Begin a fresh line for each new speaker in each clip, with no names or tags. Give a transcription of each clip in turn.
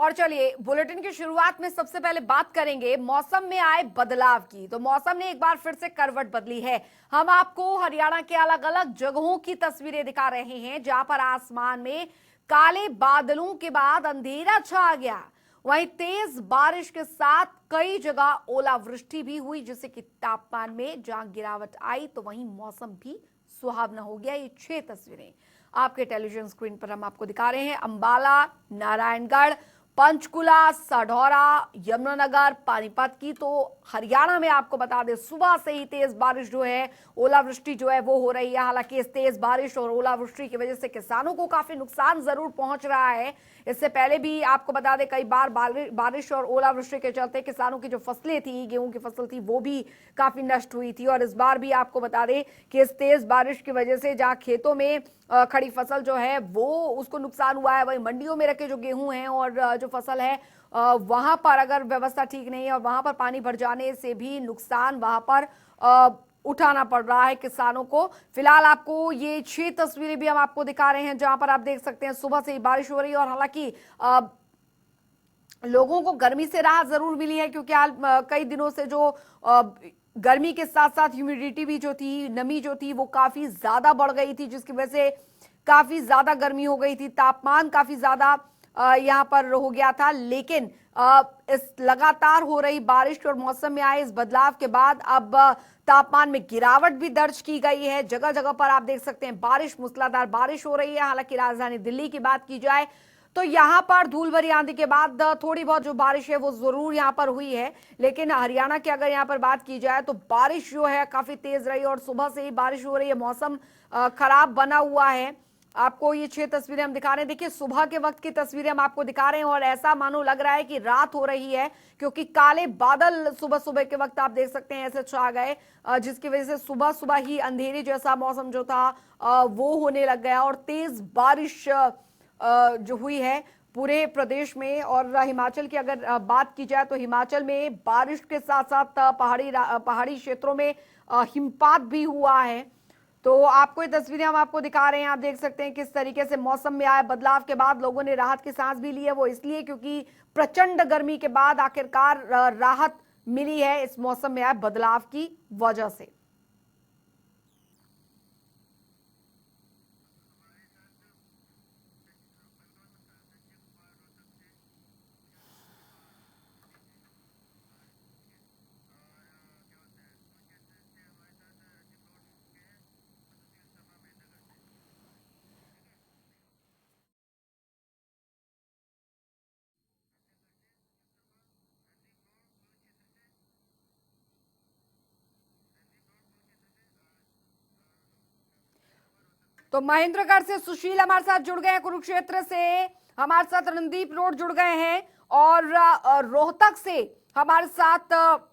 और चलिए बुलेटिन की शुरुआत में सबसे पहले बात करेंगे मौसम में आए बदलाव की। तो मौसम ने एक बार फिर से करवट बदली है। हम आपको हरियाणा के अलग अलग जगहों की तस्वीरें दिखा रहे हैं जहां पर आसमान में काले बादलों के बाद अंधेरा छा गया। वहीं तेज बारिश के साथ कई जगह ओलावृष्टि भी हुई, जिससे कि तापमान में जहां गिरावट आई तो वहीं मौसम भी सुहावना हो गया। ये 6 तस्वीरें आपके टेलीविजन स्क्रीन पर हम आपको दिखा रहे हैं। अंबाला, नारायणगढ़, पंचकुला, साढौरा, यमुनानगर, पानीपत की। तो हरियाणा में आपको बता दें सुबह से ही तेज बारिश जो है, ओलावृष्टि जो है वो हो रही है। हालांकि इस तेज बारिश और ओलावृष्टि की वजह से किसानों को काफी नुकसान जरूर पहुंच रहा है। इससे पहले भी आपको बता दें कई बार बारिश और ओलावृष्टि के चलते किसानों की जो फसलें थी, गेहूं की फसल थी, वो भी काफी नष्ट हुई थी। और इस बार भी आपको बता दें कि इस तेज बारिश की वजह से जहां खेतों में खड़ी फसल जो है वो उसको नुकसान हुआ है, वहीं मंडियों में रखे जो गेहूं हैं और जो फसल है वहां पर अगर व्यवस्था ठीक नहीं है और वहां पर पानी भर जाने से भी नुकसान वहां पर उठाना पड़ रहा है किसानों को। फिलहाल आपको ये 6 तस्वीरें भी हम आपको दिखा रहे हैं जहां पर आप देख सकते हैं सुबह से ही बारिश हो रही है। और हालांकि लोगों को गर्मी से राहत जरूर मिली है, क्योंकि हाल कई दिनों से जो गर्मी के साथ साथ ह्यूमिडिटी भी जो थी, नमी जो थी वो काफी ज्यादा बढ़ गई थी, जिसकी वजह से काफी ज्यादा गर्मी हो गई थी। तापमान काफी ज्यादा यहाँ पर हो गया था। लेकिन इस लगातार हो रही बारिश और मौसम में आए इस बदलाव के बाद अब तापमान में गिरावट भी दर्ज की गई है। जगह जगह पर आप देख सकते हैं बारिश, मूसलाधार बारिश हो रही है। हालांकि राजधानी दिल्ली की बात की जाए तो यहाँ पर धूल भरी आंधी के बाद थोड़ी बहुत जो बारिश है वो जरूर यहाँ पर हुई है। लेकिन हरियाणा की अगर यहाँ पर बात की जाए तो बारिश जो है काफी तेज रही और सुबह से ही बारिश हो रही है। मौसम खराब बना हुआ है। आपको ये 6 तस्वीरें हम दिखा रहे हैं। देखिए सुबह के वक्त की तस्वीरें हम आपको दिखा रहे हैं और ऐसा मानो लग रहा है कि रात हो रही है, क्योंकि काले बादल सुबह सुबह के वक्त आप देख सकते हैं ऐसे छा गए, जिसकी वजह से सुबह सुबह ही अंधेरे जैसा मौसम जो था वो होने लग गया और तेज बारिश जो हुई है पूरे प्रदेश में। और हिमाचल की अगर बात की जाए तो हिमाचल में बारिश के साथ साथ पहाड़ी क्षेत्रों में हिमपात भी हुआ है। तो आपको ये तस्वीरें हम आपको दिखा रहे हैं। आप देख सकते हैं किस तरीके से मौसम में आए बदलाव के बाद लोगों ने राहत की सांस भी ली है। वो इसलिए क्योंकि प्रचंड गर्मी के बाद आखिरकार राहत मिली है इस मौसम में आए बदलाव की वजह से। तो महेंद्रगढ़ से सुशील हमारे साथ जुड़ गए हैं, कुरुक्षेत्र से हमारे साथ रणदीप रोड जुड़ गए हैं और रोहतक से हमारे साथ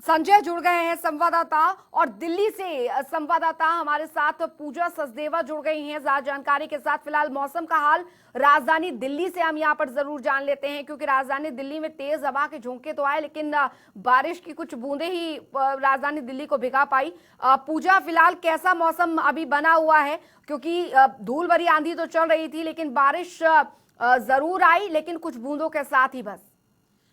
संजय जुड़ गए हैं संवाददाता, और दिल्ली से संवाददाता हमारे साथ पूजा सचदेवा जुड़ गई हैं ज्यादा जानकारी के साथ। फिलहाल मौसम का हाल राजधानी दिल्ली से हम यहां पर जरूर जान लेते हैं, क्योंकि राजधानी दिल्ली में तेज हवा के झोंके तो आए लेकिन बारिश की कुछ बूंदें ही राजधानी दिल्ली को भिगा पाई। पूजा, फिलहाल कैसा मौसम अभी बना हुआ है, क्योंकि धूल भरी आंधी तो चल रही थी लेकिन बारिश जरूर आई, लेकिन कुछ बूंदों के साथ ही बस।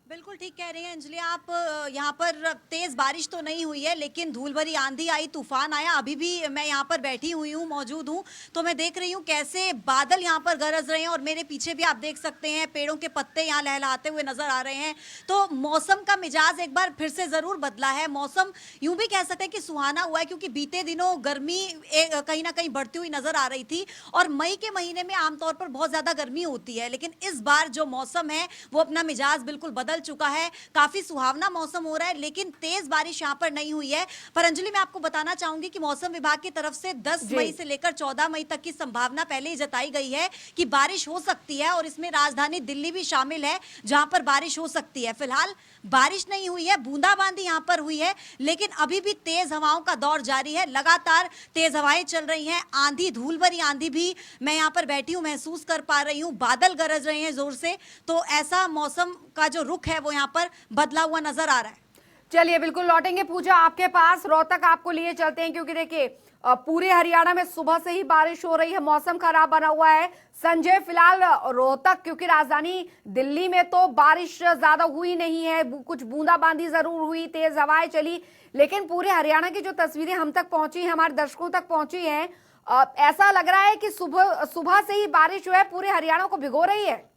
बिल्कुल ठीक कह रही हैं अंजलि आप। यहाँ पर तेज बारिश तो नहीं हुई है लेकिन धूल भरी आंधी आई, तूफान आया। अभी भी मैं यहाँ पर बैठी हुई हूँ, मौजूद हूँ, तो मैं देख रही हूँ कैसे बादल यहाँ पर गरज रहे हैं और मेरे पीछे भी आप देख सकते हैं पेड़ों के पत्ते यहाँ लहलहाते हुए नजर आ रहे हैं। तो मौसम का मिजाज एक बार फिर से जरूर बदला है। मौसम यूं भी कह सकते हैं कि सुहाना हुआ है, क्योंकि बीते दिनों गर्मी कहीं ना कहीं बढ़ती हुई नजर आ रही थी और मई के महीने में आमतौर पर बहुत ज्यादा गर्मी होती है, लेकिन इस बार जो मौसम है वो अपना मिजाज बिल्कुल बदल चुका है। काफी सुहावना मौसम हो रहा है, लेकिन तेज बारिश यहां पर नहीं हुई है। पर अंजलि, मैं आपको बताना चाहूंगी कि मौसम विभाग की तरफ से 10 मई से लेकर 14 मई तक की संभावना पहले ही जताई गई है कि बारिश हो सकती है और इसमें राजधानी दिल्ली भी शामिल है जहां पर बारिश हो सकती है। फिलहाल बारिश नहीं हुई है, बूंदाबांदी यहां पर हुई है, लेकिन अभी भी तेज हवाओं का दौर जारी है। लगातार तेज हवाएं चल रही हैं, आंधी, धूल भरी आंधी भी मैं यहां पर बैठी हूं महसूस कर पा रही हूं। बादल गरज रहे हैं जोर से, तो ऐसा मौसम का जो रुख है वो यहां पर बदला हुआ नजर आ रहा है।
चलिए बिल्कुल लौटेंगे पूजा आपके पास, रोहतक आपको लिए चलते हैं, क्योंकि देखिए पूरे हरियाणा में सुबह से ही बारिश हो रही है, मौसम खराब बना हुआ है। संजय, फिलहाल रोहतक, क्योंकि राजधानी दिल्ली में तो बारिश ज्यादा हुई नहीं है, कुछ बूंदाबांदी जरूर हुई, तेज हवाएं चली, लेकिन पूरे हरियाणा की जो तस्वीरें हम तक पहुंची हैं, हमारे दर्शकों तक पहुंची हैं, ऐसा लग रहा है कि सुबह सुबह से ही बारिश जो है पूरे हरियाणा को भिगो रही है।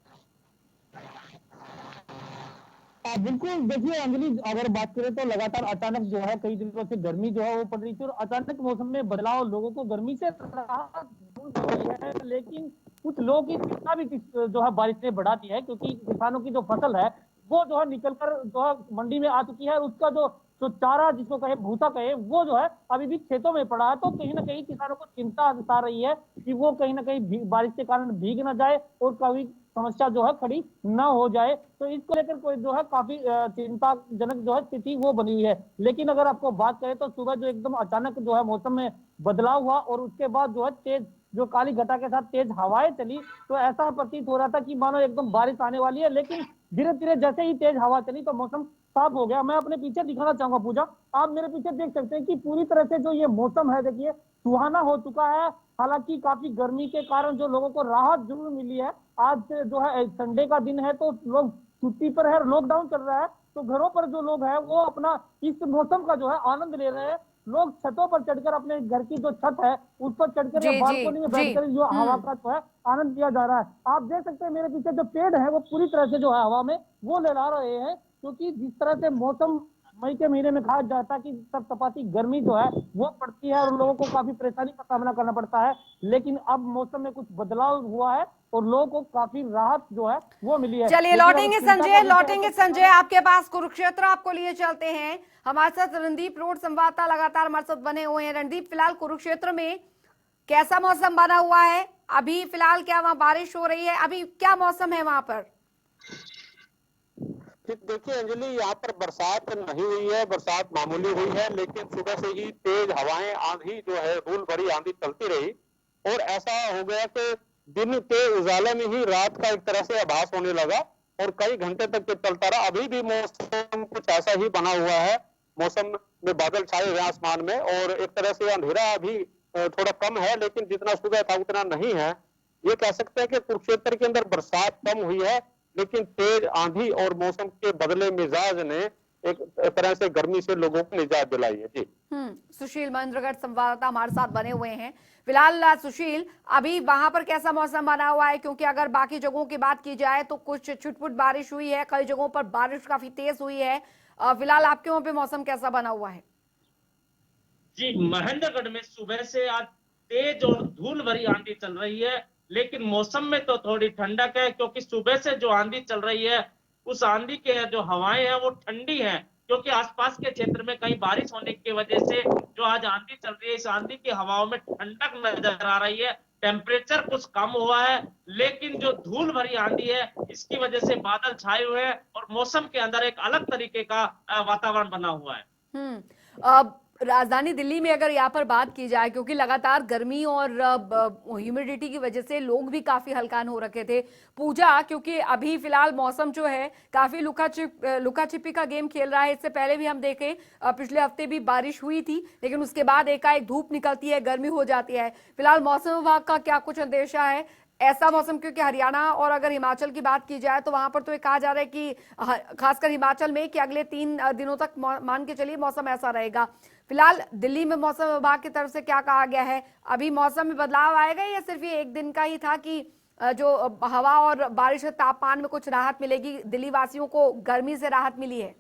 बिल्कुल, देखिए अंजलि, अगर बात करें तो लगातार अचानक जो है कई दिनों से गर्मी जो है वो पड़ रही थी, और अचानक मौसम में बदलाव लोगों को गर्मी से राहत मिल रही है। लेकिन कुछ लोगों की चिंता भी जो है बारिश ने बढ़ा दी है, क्योंकि किसानों की जो फसल है वो जो है निकल कर जो है मंडी में आ चुकी है, और उसका जो चारा जिसको कहे, भूसा कहे, वो जो है अभी भी खेतों में पड़ा है। तो कहीं ना कहीं किसानों को चिंता सता रही है कि वो कहीं ना कहीं बारिश के कारण भीग ना जाए और कभी समस्या जो है खड़ी न हो जाए। तो इसको लेकर कोई जो है काफी चिंताजनक जो है स्थिति वो बनी हुई है। लेकिन अगर आपको बात करें तो सुबह जो एकदम अचानक जो है मौसम में बदलाव हुआ, और उसके बाद जो है तेज जो काली घटा के साथ तेज हवाएं चली, तो ऐसा प्रतीत हो रहा था कि मानो एकदम बारिश आने वाली है। लेकिन धीरे धीरे जैसे ही तेज हवा चली तो मौसम साफ हो गया। मैं अपने पीछे दिखाना चाहूंगा पूजा, आप मेरे पीछे देख सकते हैं कि पूरी तरह से जो ये मौसम है, देखिए सुहाना हो चुका है। हालांकि काफी गर्मी के कारण जो लोगों को राहत जरूर मिली है। आज से जो है संडे का दिन है, तो लोग छुट्टी पर है, लॉकडाउन चल रहा है, तो घरों पर जो लोग हैं वो अपना इस मौसम का जो है आनंद ले रहे हैं। लोग छतों पर चढ़कर, अपने घर की जो छत है उस पर चढ़कर या
जी जी
बालकोनी में
जी।
बैठकर जो हवा का जो है आनंद लिया जा रहा है। आप देख सकते हैं मेरे पीछे जो पेड़ है वो पूरी तरह से जो है हवा में वो लहरा रहे हैं, क्योंकि जिस तरह से मौसम मई के महीने में कहा जाता है कि तपतपाती गर्मी जो है वो पड़ती है और लोगों को काफी परेशानी का सामना करना पड़ता है। लेकिन अब मौसम में कुछ बदलाव हुआ है और लोगों को काफी राहत जो है वो मिली है।
चलिए लौटेंगे संजय, लौटेंगे संजय आपके पास, कुरुक्षेत्र आपको लिए चलते हैं। हमारे साथ रणदीप रोड संवाददाता लगातार हमारे साथ बने हुए हैं। रणदीप, फिलहाल कुरुक्षेत्र में कैसा मौसम बना हुआ है? अभी फिलहाल क्या वहां बारिश हो रही है? अभी क्या मौसम है वहां पर?
देखिए अंजलि, यहाँ पर बरसात नहीं हुई है, बरसात मामूली हुई है, लेकिन सुबह से ही तेज हवाएं, आंधी जो है, धूल भरी आंधी चलती रही, और ऐसा हो गया कि दिन के उजाले में ही रात का एक तरह से आभास होने लगा, और कई घंटे तक ये चलता रहा। अभी भी मौसम कुछ ऐसा ही बना हुआ है, मौसम में बादल छाए हुए आसमान में, और एक तरह से अंधेरा अभी थोड़ा कम है, लेकिन जितना सुबह था उतना नहीं है। ये कह सकते हैं कि कुरुक्षेत्र के अंदर बरसात कम हुई है, लेकिन तेज आंधी और मौसम के बदले मिजाज ने एक तरह से गर्मी से लोगों को निजात दिलाई है। जी
सुशील महेंद्रगढ़ संवाददाता हमारे साथ बने हुए हैं। फिलहाल सुशील, अभी वहां पर कैसा मौसम बना हुआ है? क्योंकि अगर बाकी जगहों की बात की जाए तो कुछ छुटपुट बारिश हुई है, कई जगहों पर बारिश काफी तेज हुई है। फिलहाल आपके वहां पे मौसम कैसा बना हुआ है?
जी, महेंद्रगढ़ में सुबह से आज तेज और धूल भरी आंधी चल रही है, लेकिन मौसम में तो थोड़ी ठंडक है, क्योंकि सुबह से जो आंधी चल रही है उस आंधी के जो हवाएं हैं वो ठंडी हैं, क्योंकि आसपास के क्षेत्र में कहीं बारिश होने की वजह से जो आज आंधी चल रही है, इस आंधी की हवाओं में ठंडक नजर आ रही है। टेम्परेचर कुछ कम हुआ है, लेकिन जो धूल भरी आंधी है इसकी वजह से बादल छाए हुए हैं और मौसम के अंदर एक अलग तरीके का वातावरण बना हुआ है।
अब राजधानी दिल्ली में अगर यहाँ पर बात की जाए, क्योंकि लगातार गर्मी और ह्यूमिडिटी की वजह से लोग भी काफी हलकान हो रखे थे पूजा, क्योंकि अभी फिलहाल मौसम जो है काफी लुका छिपी का गेम खेल रहा है। इससे पहले भी हम देखें पिछले हफ्ते भी बारिश हुई थी, लेकिन उसके बाद एकाएक धूप निकलती है, गर्मी हो जाती है। फिलहाल मौसम विभाग का क्या कुछ अंदेशा है? ऐसा मौसम, क्योंकि हरियाणा और अगर हिमाचल की बात की जाए तो वहां पर तो ये कहा जा रहा है कि खासकर हिमाचल में कि अगले 3 दिनों तक मान के चलिए मौसम ऐसा रहेगा। फिलहाल दिल्ली में मौसम विभाग की तरफ से क्या कहा गया है? अभी मौसम में बदलाव आएगा या सिर्फ ये एक दिन का ही था कि जो हवा और बारिश के तापमान में कुछ राहत मिलेगी? दिल्ली वासियों को गर्मी से राहत मिली है?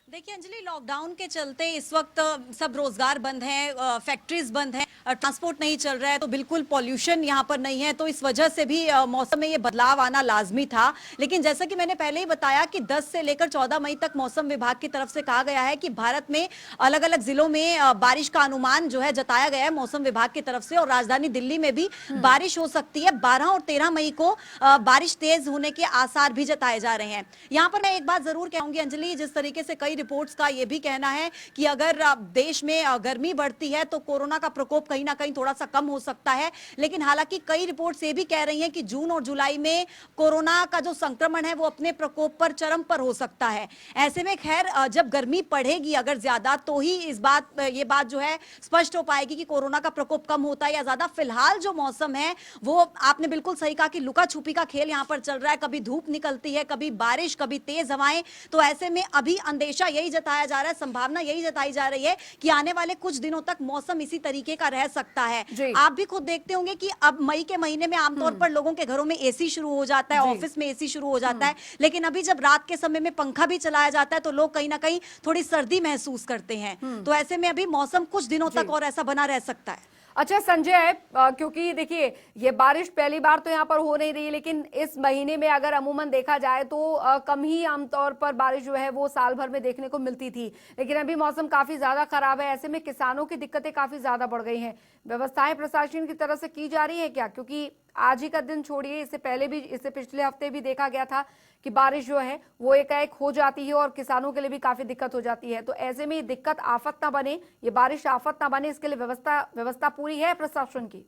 देखिए अंजलि, लॉकडाउन के चलते इस वक्त सब रोजगार बंद हैं, फैक्ट्रीज बंद हैं, ट्रांसपोर्ट नहीं चल रहा है, तो बिल्कुल पॉल्यूशन यहाँ पर नहीं है, तो इस वजह से भी मौसम में ये बदलाव आना लाजमी था। लेकिन जैसा कि मैंने पहले ही बताया कि 10 से लेकर 14 मई तक मौसम विभाग की तरफ से कहा गया है कि भारत में अलग अलग जिलों में बारिश का अनुमान जो है जताया गया है मौसम विभाग की तरफ से, और राजधानी दिल्ली में भी बारिश हो सकती है। 12 और 13 मई को बारिश तेज होने के आसार भी जताए जा रहे हैं। यहाँ पर मैं एक बात जरूर कहूंगी अंजलि, जिस तरीके से कई रिपोर्ट्स का ये भी कहना है कि अगर देश में गर्मी बढ़ती है तो कोरोना का प्रकोप कहीं ना कहीं थोड़ा सा कम हो सकता है। लेकिन हालांकि कई रिपोर्ट्स ये भी कह रही हैं कि जून और जुलाई में कोरोना का जो संक्रमण है वो अपने प्रकोप पर चरम पर हो सकता है। ऐसे में खैर जब गर्मी बढ़ेगी अगर ज्यादा तो ही ये बात जो है स्पष्ट हो पाएगी कि कोरोना का प्रकोप कम होता है या ज्यादा। फिलहाल जो मौसम है वो आपने बिल्कुल सही कहा कि लुका छुपी का खेल यहां पर चल रहा है, कभी धूप निकलती है, कभी बारिश, कभी तेज हवाएं। तो ऐसे में अभी अंदेशा यही जताया जा रहा है, संभावना यही जताई जा रही है कि आने वाले कुछ दिनों तक मौसम इसी तरीके का रह सकता है। आप भी खुद देखते होंगे कि अब मई के महीने में आमतौर पर लोगों के घरों में एसी शुरू हो जाता है, ऑफिस में एसी शुरू हो जाता है, लेकिन अभी जब रात के समय में पंखा भी चलाया जाता है तो लोग कहीं ना कहीं थोड़ी सर्दी महसूस करते हैं। तो ऐसे में अभी मौसम कुछ दिनों तक और ऐसा बना रह सकता है।
अच्छा संजय, क्योंकि देखिए ये बारिश पहली बार तो यहाँ पर हो नहीं रही, लेकिन इस महीने में अगर अमूमन देखा जाए तो कम ही आमतौर पर बारिश जो है वो साल भर में देखने को मिलती थी, लेकिन अभी मौसम काफी ज्यादा खराब है। ऐसे में किसानों की दिक्कतें काफी ज्यादा बढ़ गई हैं। व्यवस्थाएं प्रशासन की तरफ से की जा रही है क्या? क्योंकि आज ही का दिन छोड़िए, इससे पहले भी, इससे पिछले हफ्ते भी देखा गया था कि बारिश जो है वो एकाएक हो जाती है और किसानों के लिए भी काफी दिक्कत हो जाती है। तो ऐसे में ये दिक्कत आफत ना बने, ये बारिश आफत ना बने, इसके लिए व्यवस्था पूरी है प्रशासन की?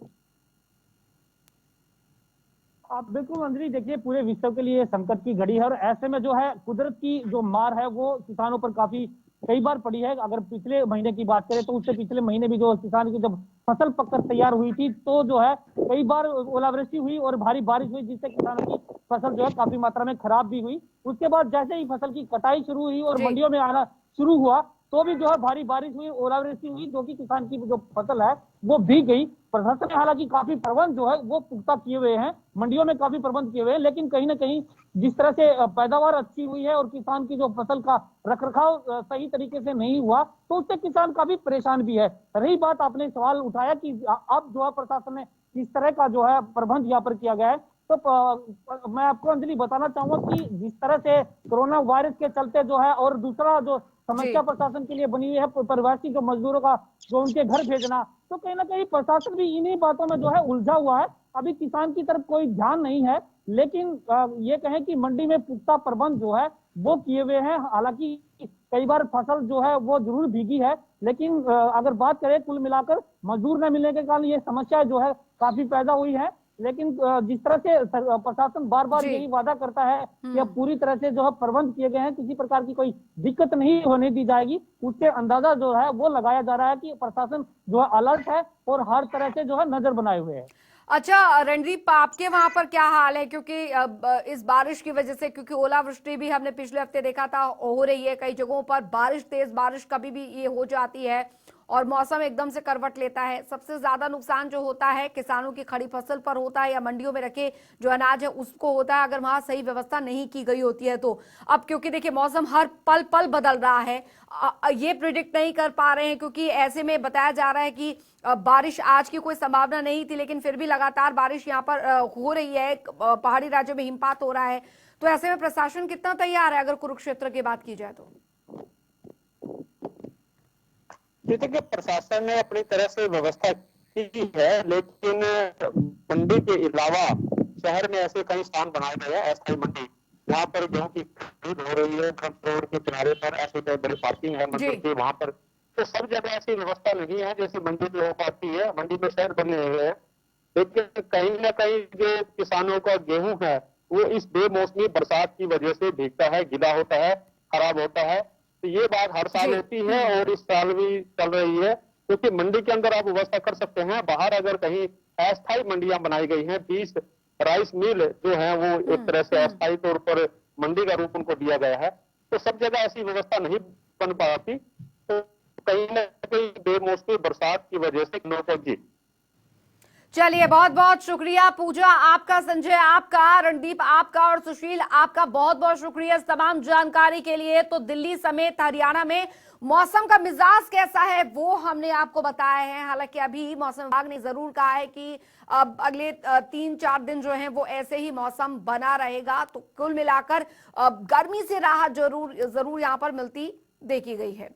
आप बिल्कुल अंजलि, देखिए पूरे विश्व के लिए संकट की घड़ी है और ऐसे में जो है कुदरत की जो मार है वो किसानों पर काफी कई बार पड़ी है। अगर पिछले महीने की बात करें तो उससे पिछले महीने भी जो किसान की जब फसल पककर तैयार हुई थी तो जो है कई बार ओलावृष्टि हुई और भारी बारिश हुई, जिससे किसानों की फसल जो है काफी मात्रा में खराब भी हुई। उसके बाद जैसे ही फसल की कटाई शुरू हुई और मंडियों में आना शुरू हुआ तो भी जो है भारी बारिश हुई, ओलावृष्टि हुई, जो कि किसान की जो फसल है वो भीग गई। प्रशासन ने हालांकि काफी प्रबंध जो है वो पुख्ता किए हुए हैं, मंडियों में काफी प्रबंध किए हुए हैं, लेकिन कहीं ना कहीं जिस तरह से पैदावार अच्छी हुई है और किसान की जो फसल का रखरखाव सही तरीके से नहीं हुआ तो उससे किसान काफी परेशान भी है। रही बात, आपने सवाल उठाया कि अब जो है प्रशासन ने किस तरह का जो है प्रबंध यहाँ पर किया गया है, तो मैं आपको अंजलि बताना चाहूंगा कि जिस तरह से कोरोना वायरस के चलते जो है और दूसरा जो समस्या प्रशासन के लिए बनी हुई है प्रवासी जो मजदूरों का जो उनके घर भेजना, तो कहीं ना कहीं प्रशासन भी इन्हीं बातों में जो है उलझा हुआ है। अभी किसान की तरफ कोई ध्यान नहीं है, लेकिन ये कहें कि मंडी में पुख्ता प्रबंध जो है वो किए हुए हैं। हालांकि कई बार फसल जो है वो जरूर भीगी है, लेकिन अगर बात करें कुल मिलाकर मजदूर न मिलने के कारण ये समस्या जो है काफी पैदा हुई है। लेकिन जिस तरह से प्रशासन बार बार यही वादा करता है कि अब पूरी तरह से जो है प्रबंध किए गए हैं, किसी प्रकार की कोई दिक्कत नहीं होने दी जाएगी, उससे अंदाजा जो है वो लगाया जा रहा है कि प्रशासन जो है अलर्ट है और हर तरह से जो है नजर बनाए हुए है।
अच्छा रणदीप, आपके वहां पर क्या हाल है? क्योंकि इस बारिश की वजह से, क्योंकि ओलावृष्टि भी हमने पिछले हफ्ते देखा था हो रही है कई जगहों पर, बारिश, तेज बारिश कभी भी ये हो जाती है और मौसम एकदम से करवट लेता है। सबसे ज्यादा नुकसान जो होता है किसानों की खड़ी फसल पर होता है या मंडियों में रखे जो अनाज है उसको होता है, अगर वहां सही व्यवस्था नहीं की गई होती है तो। अब क्योंकि देखिए मौसम हर पल पल बदल रहा है, ये प्रिडिक्ट नहीं कर पा रहे हैं, क्योंकि ऐसे में बताया जा रहा है कि बारिश आज की कोई संभावना नहीं थी, लेकिन फिर भी लगातार बारिश यहाँ पर हो रही है, पहाड़ी राज्यों में हिमपात हो रहा है। तो ऐसे में प्रशासन कितना तैयार है अगर कुरुक्षेत्र की बात की जाए तो?
देखिए प्रशासन ने अपनी तरह से व्यवस्था की है, लेकिन मंडी के अलावा शहर में ऐसे कई स्थान बनाए गए हैं अस्थायी मंडी, जहाँ पर गेहूं की खरीद हो रही है। रोड के किनारे पर ऐसे कई बड़ी पार्किंग है मंडी की, वहां पर तो सब जगह ऐसी व्यवस्था नहीं है जैसे मंडी में हो पाती है। मंडी में शहर बने हुए हैं, लेकिन कहीं ना कहीं जो किसानों का गेहूं है वो इस बेमौसमी बरसात की वजह से भीगता है, गीला होता है, खराब होता है। तो ये बात हर साल होती है और इस साल भी चल रही है, क्योंकि मंडी के अंदर आप व्यवस्था कर सकते हैं। बाहर अगर कहीं अस्थायी मंडियां बनाई गई हैं, 20 राइस मिल जो है वो एक तरह से अस्थायी तौर पर मंडी का रूप उनको दिया गया है, तो सब जगह ऐसी व्यवस्था नहीं बन पाती। तो कहीं ना कहीं बेमौसमी बरसात की वजह से लोगों की।
चलिए, बहुत बहुत शुक्रिया पूजा आपका, संजय आपका, रणदीप आपका और सुशील आपका बहुत बहुत शुक्रिया इस तमाम जानकारी के लिए। तो दिल्ली समेत हरियाणा में मौसम का मिजाज कैसा है वो हमने आपको बताया है। हालांकि अभी मौसम विभाग ने जरूर कहा है कि अब अगले 3-4 दिन जो है वो ऐसे ही मौसम बना रहेगा। तो कुल मिलाकर गर्मी से राहत जरूर यहाँ पर मिलती देखी गई है।